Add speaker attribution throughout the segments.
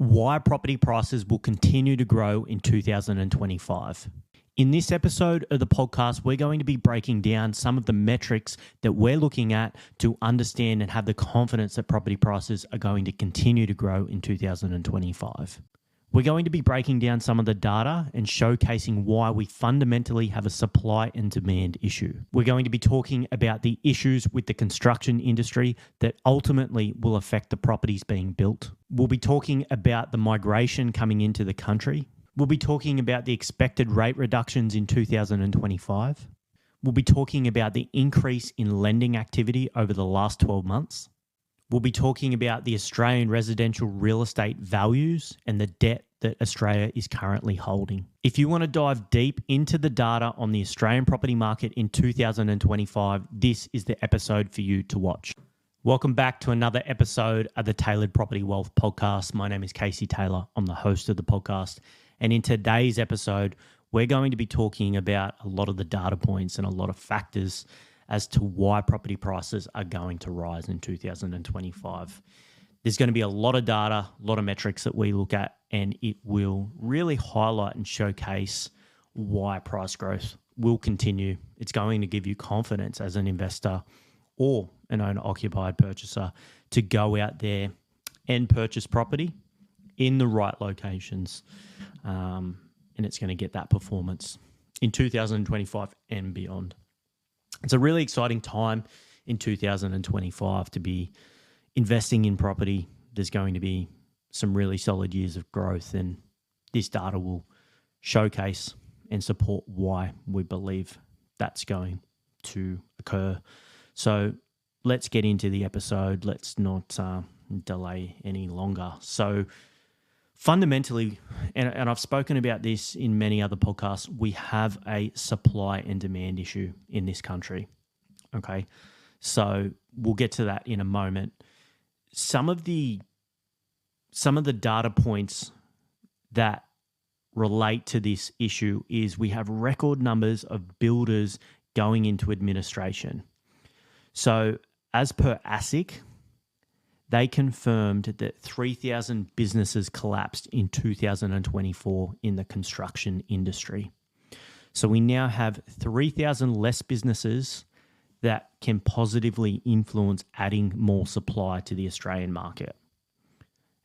Speaker 1: why property prices will continue to grow in 2025. In this episode of the podcast, we're going to be breaking down some of the metrics that we're looking at to understand and have the confidence that property prices are going to continue to grow in 2025. We're going to be breaking down some of the data and showcasing why we fundamentally have a supply and demand issue. We're going to be talking about the issues with the construction industry that ultimately will affect the properties being built. We'll be talking about the migration coming into the country. We'll be talking about the expected rate reductions in 2025. We'll be talking about the increase in lending activity over the last 12 months. We'll be talking about the Australian residential real estate values and the debt that Australia is currently holding. If you want to dive deep into the data on the Australian property market in 2025, this is the episode for you to watch. Welcome back to another episode of the Tailored Property Wealth Podcast. My name is Casey Taylor. I'm the host of the podcast. And in today's episode, we're going to be talking about a lot of the data points and a lot of factors as to why property prices are going to rise in 2025. There's going to be a lot of data, a lot of metrics that we look at, and it will really highlight and showcase why price growth will continue. It's going to give you confidence as an investor or an owner-occupied purchaser to go out there and purchase property in the right locations. And it's going to get that performance in 2025 and beyond. It's a really exciting time in 2025 to be investing in property. There's going to be some really solid years of growth, and this data will showcase and support why we believe that's going to occur. So let's get into the episode. Let's not delay any longer. So fundamentally, and I've spoken about this in many other podcasts, we have a supply and demand issue in this country. Okay, so we'll get to that in a moment. Some of the data points that relate to this issue is we have record numbers of builders going into administration. So as per ASIC, they confirmed that 3,000 businesses collapsed in 2024 in the construction industry. So we now have 3,000 less businesses that can positively influence adding more supply to the Australian market.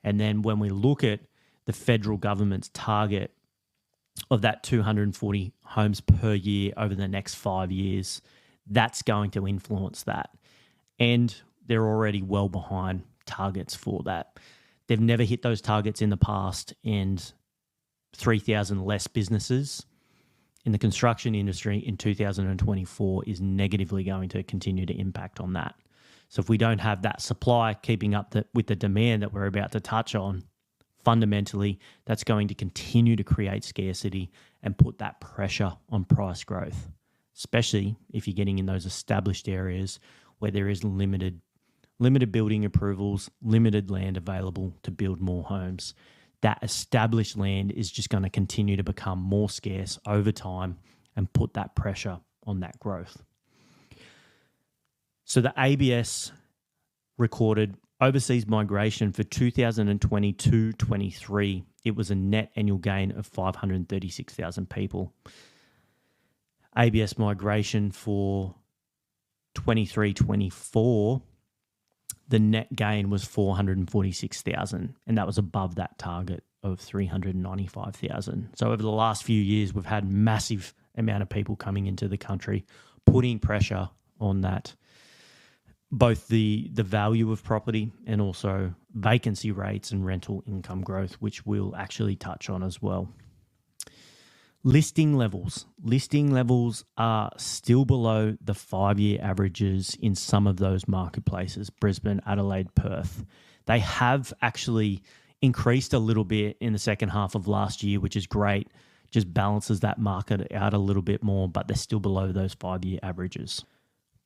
Speaker 1: And then when we look at the federal government's target of that 240 homes per year over the next 5 years, that's going to influence that. And they're already well behind targets for that. They've never hit those targets in the past, and 3,000 less businesses in the construction industry in 2024 is negatively going to continue to impact on that. So if we don't have that supply keeping up with the demand that we're about to touch on, fundamentally, that's going to continue to create scarcity and put that pressure on price growth, especially if you're getting in those established areas where there is limited building approvals, limited land available to build more homes. That established land is just going to continue to become more scarce over time and put that pressure on that growth. So the ABS recorded overseas migration for 2022-23. It was a net annual gain of 536,000 people. ABS migration for 23-24, the net gain was 446,000, and that was above that target of 395,000. So over the last few years, we've had massive amount of people coming into the country, putting pressure on that, both the value of property and also vacancy rates and rental income growth, which we'll actually touch on as well. Listing levels are still below the 5-year averages in some of those marketplaces, Brisbane, Adelaide, Perth. They have actually increased a little bit in the second half of last year, which is great. Just balances that market out a little bit more, but they're still below those 5-year averages.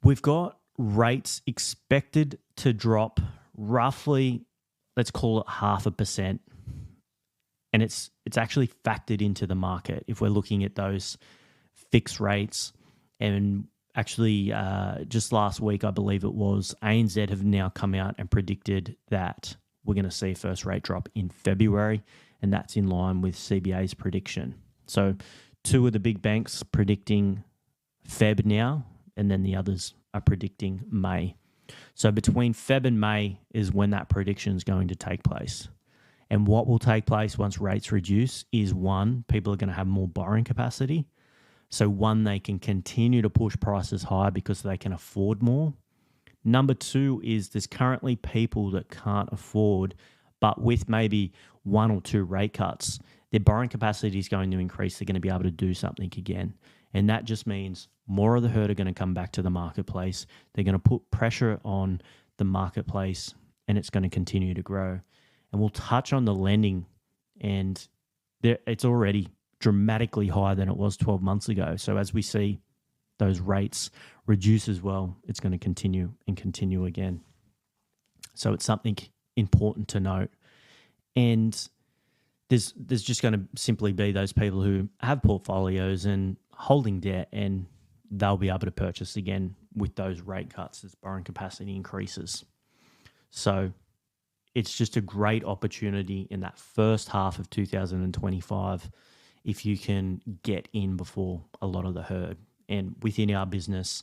Speaker 1: We've got rates expected to drop roughly, let's call it 0.5%. And it's actually factored into the market if we're looking at those fixed rates. And actually, just last week, I believe it was, ANZ have now come out and predicted that we're going to see a first rate drop in February, and that's in line with CBA's prediction. So two of the big banks predicting Feb now, and then the others are predicting May. So between Feb and May is when that prediction is going to take place. And what will take place once rates reduce is, one, people are going to have more borrowing capacity. So one, they can continue to push prices higher because they can afford more. Number two is there's currently people that can't afford, but with maybe one or two rate cuts, their borrowing capacity is going to increase. They're going to be able to do something again. And that just means more of the herd are going to come back to the marketplace. They're going to put pressure on the marketplace, and it's going to continue to grow. And we'll touch on the lending, and it's already dramatically higher than it was 12 months ago. So as we see those rates reduce as well, it's going to continue and continue again. So it's something important to note. And there's just going to simply be those people who have portfolios and holding debt, and they'll be able to purchase again with those rate cuts as borrowing capacity increases. So it's just a great opportunity in that first half of 2025 if you can get in before a lot of the herd. And within our business,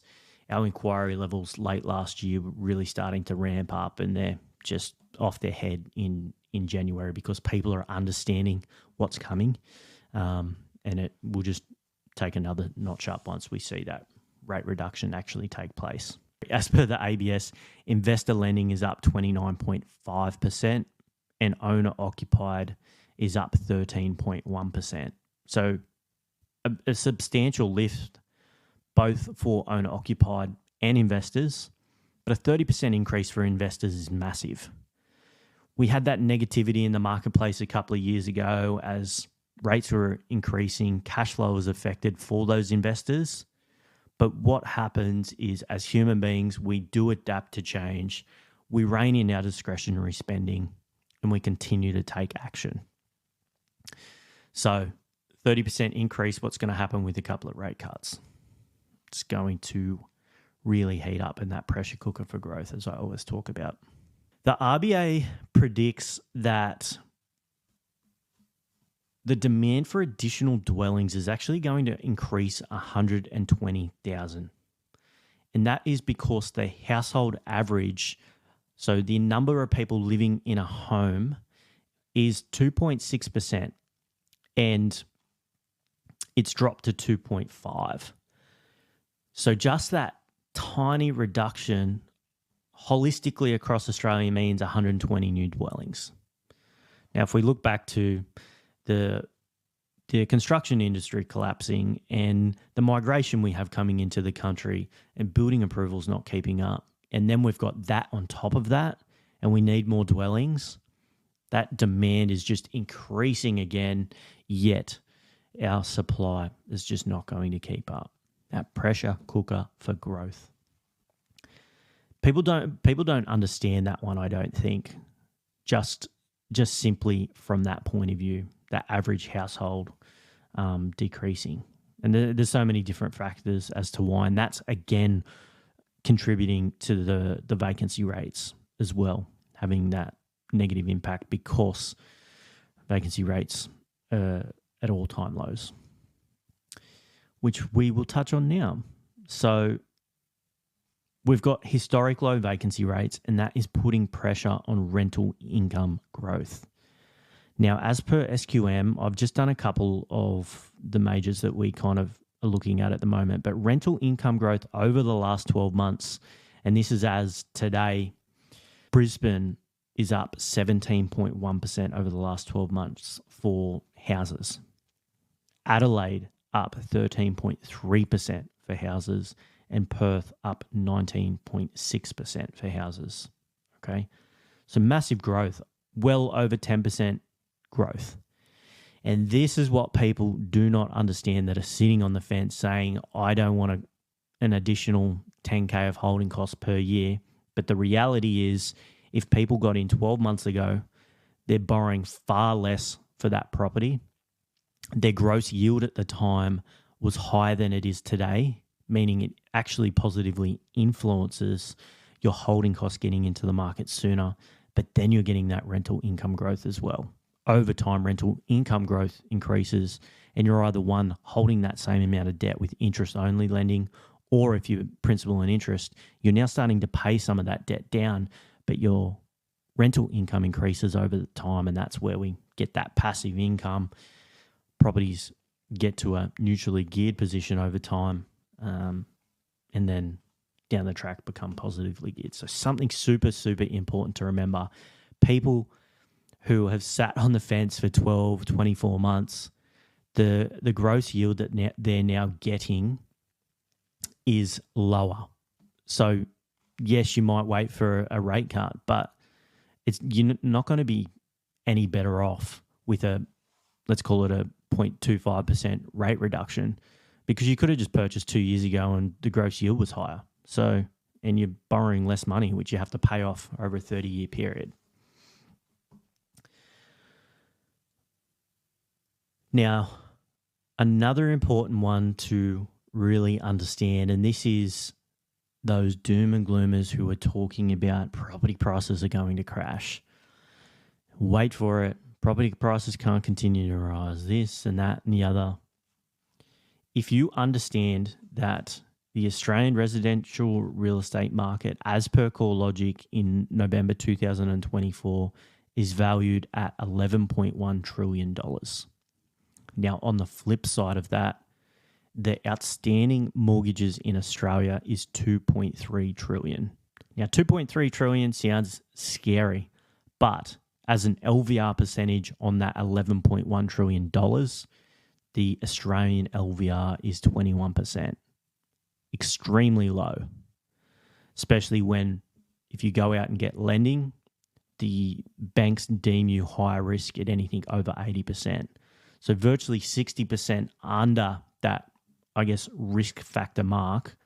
Speaker 1: our inquiry levels late last year were really starting to ramp up, and they're just off their head in January because people are understanding what's coming, and it will just take another notch up once we see that rate reduction actually take place. As per the ABS, investor lending is up 29.5% and owner occupied is up 13.1%. So a substantial lift both for owner occupied and investors, but a 30% increase for investors is massive. We had that negativity in the marketplace a couple of years ago as rates were increasing, cash flow was affected for those investors. But what happens is, as human beings, we do adapt to change. We rein in our discretionary spending, and we continue to take action. So 30% increase, what's going to happen with a couple of rate cuts? It's going to really heat up in that pressure cooker for growth, as I always talk about. The RBA predicts that the demand for additional dwellings is actually going to increase 120,000. And that is because the household average, so the number of people living in a home, is 2.6%, and it's dropped to 2.5. So just that tiny reduction holistically across Australia means 120 new dwellings. Now, if we look back to the construction industry collapsing and the migration we have coming into the country and building approvals not keeping up, and then we've got that on top of that, and we need more dwellings, that demand is just increasing again, yet our supply is just not going to keep up. That pressure cooker for growth. People don't understand that one, I don't think, just simply from that point of view, that average household decreasing. And there's so many different factors as to why, and that's, again, contributing to the vacancy rates as well, having that negative impact because vacancy rates are at all-time lows, which we will touch on now. So we've got historic low vacancy rates, and that is putting pressure on rental income growth. Now, as per SQM, I've just done a couple of the majors that we kind of are looking at the moment, but rental income growth over the last 12 months, and this is as today, Brisbane is up 17.1% over the last 12 months for houses. Adelaide up 13.3% for houses, and Perth up 19.6% for houses. Okay, so massive growth, well over 10% growth. And this is what people do not understand that are sitting on the fence saying, I don't want an additional 10K of holding costs per year. But the reality is, if people got in 12 months ago, they're borrowing far less for that property. Their gross yield at the time was higher than it is today, meaning it actually positively influences your holding costs getting into the market sooner. but then you're getting that rental income growth as well. Over time, rental income growth increases, and you're either one, holding that same amount of debt with interest-only lending, or if you're principal and interest, you're now starting to pay some of that debt down, but your rental income increases over the time, and that's where we get that passive income. Properties get to a neutrally geared position over time, and then down the track become positively geared. So something super, super important to remember. People who have sat on the fence for 12, 24 months, the gross yield that they're now getting is lower. So yes, you might wait for a rate cut, but you're not going to be any better off with let's call it a 0.25% rate reduction, because you could have just purchased 2 years ago and the gross yield was higher. So, and you're borrowing less money, which you have to pay off over a 30-year period. Now, another important one to really understand, and this is those doom and gloomers who are talking about property prices are going to crash. Wait for it. Property prices can't continue to rise, this and that and the other. If you understand that the Australian residential real estate market, as per CoreLogic in November 2024, is valued at $11.1 trillion. Now, on the flip side of that, the outstanding mortgages in Australia is 2.3 trillion. Now, 2.3 trillion sounds scary, but as an LVR percentage on that $11.1 trillion, the Australian LVR is 21%. Extremely low, especially if you go out and get lending, the banks deem you higher risk at anything over 80%. So virtually 60% under that, I guess, risk factor mark.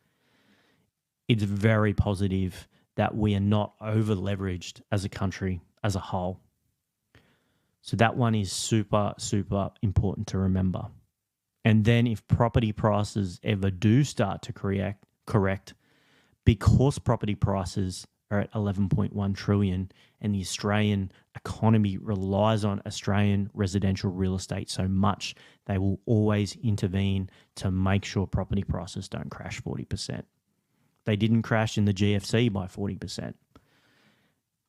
Speaker 1: It's very positive that we are not over leveraged as a country as a whole. So that one is super, super important to remember. And then if property prices ever do start to correct, because property prices are at 11.1 trillion and the Australian economy relies on Australian residential real estate so much, they will always intervene to make sure property prices don't crash 40%. They didn't crash in the GFC by 40%.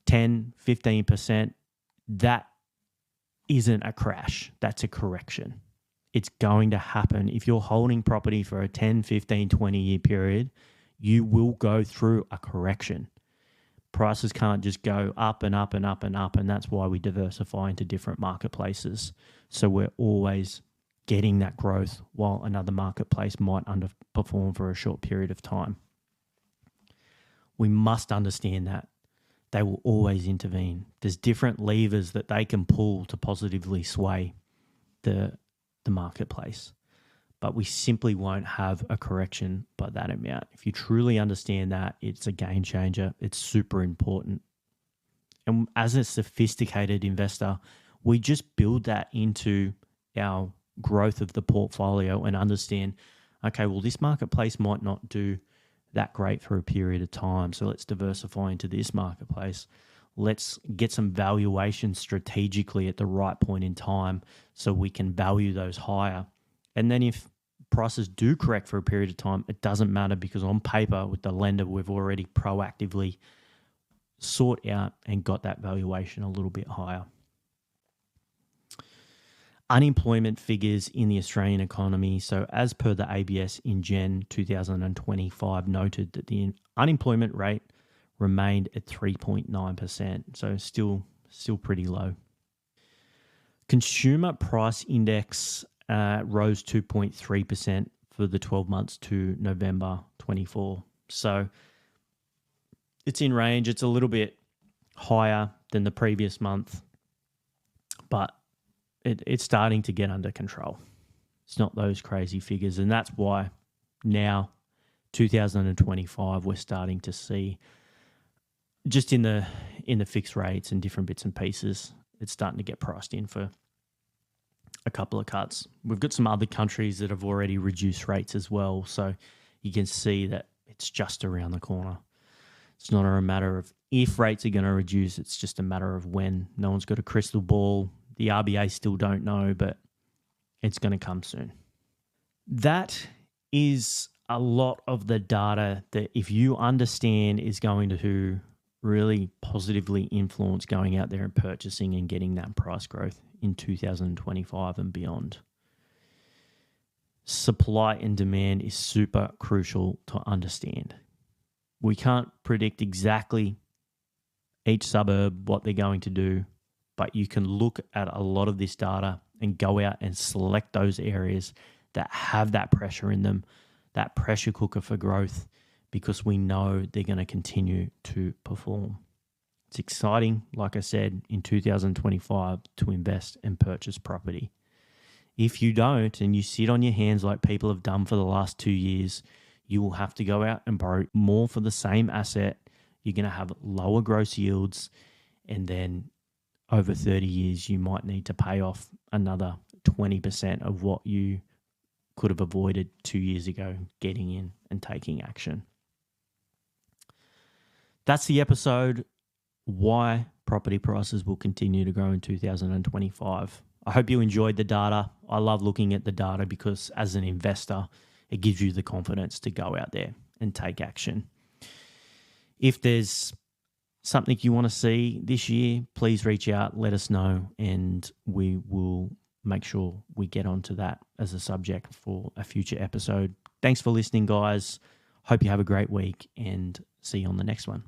Speaker 1: 10, 15%, that isn't a crash, that's a correction. It's going to happen. If you're holding property for a 10, 15, 20-year period, you will go through a correction. Prices can't just go up and up and up and up, and that's why we diversify into different marketplaces. So we're always getting that growth while another marketplace might underperform for a short period of time. We must understand that. They will always intervene. There's different levers that they can pull to positively sway the marketplace, but we simply won't have a correction by that amount. If you truly understand that, it's a game changer. It's super important. And as a sophisticated investor, we just build that into our growth of the portfolio and understand, okay, well, this marketplace might not do that great for a period of time, so let's diversify into this marketplace. Let's get some valuation strategically at the right point in time so we can value those higher. And then if prices do correct for a period of time, it doesn't matter, because on paper with the lender, we've already proactively sought out and got that valuation a little bit higher. Unemployment figures in the Australian economy. So as per the ABS in Jan 2025 noted that the unemployment rate remained at 3.9%, so still pretty low. Consumer price index rose 2.3% for the 12 months to November 24. So it's in range. It's a little bit higher than the previous month, but it's starting to get under control. It's not those crazy figures, and that's why now, 2025, we're starting to see, just in the fixed rates and different bits and pieces, it's starting to get priced in for a couple of cuts. We've got some other countries that have already reduced rates as well, so you can see that it's just around the corner. It's not a matter of if rates are going to reduce. It's just a matter of when. No one's got a crystal ball. The RBA still don't know, but it's going to come soon. That is a lot of the data that, if you understand, is going to really positively influence going out there and purchasing and getting that price growth in 2025 and beyond. Supply and demand is super crucial to understand. We can't predict exactly each suburb what they're going to do, but you can look at a lot of this data and go out and select those areas that have that pressure in them, that pressure cooker for growth, because we know they're going to continue to perform. It's exciting, like I said, in 2025 to invest and purchase property. If you don't and you sit on your hands like people have done for the last 2 years, you will have to go out and borrow more for the same asset. You're going to have lower gross yields, and then over 30 years, you might need to pay off another 20% of what you could have avoided 2 years ago getting in and taking action. That's the episode. Why property prices will continue to grow in 2025. I hope you enjoyed the data. I love looking at the data because as an investor, it gives you the confidence to go out there and take action. If there's something you want to see this year, please reach out, let us know, and we will make sure we get onto that as a subject for a future episode. Thanks for listening, guys. Hope you have a great week, and see you on the next one.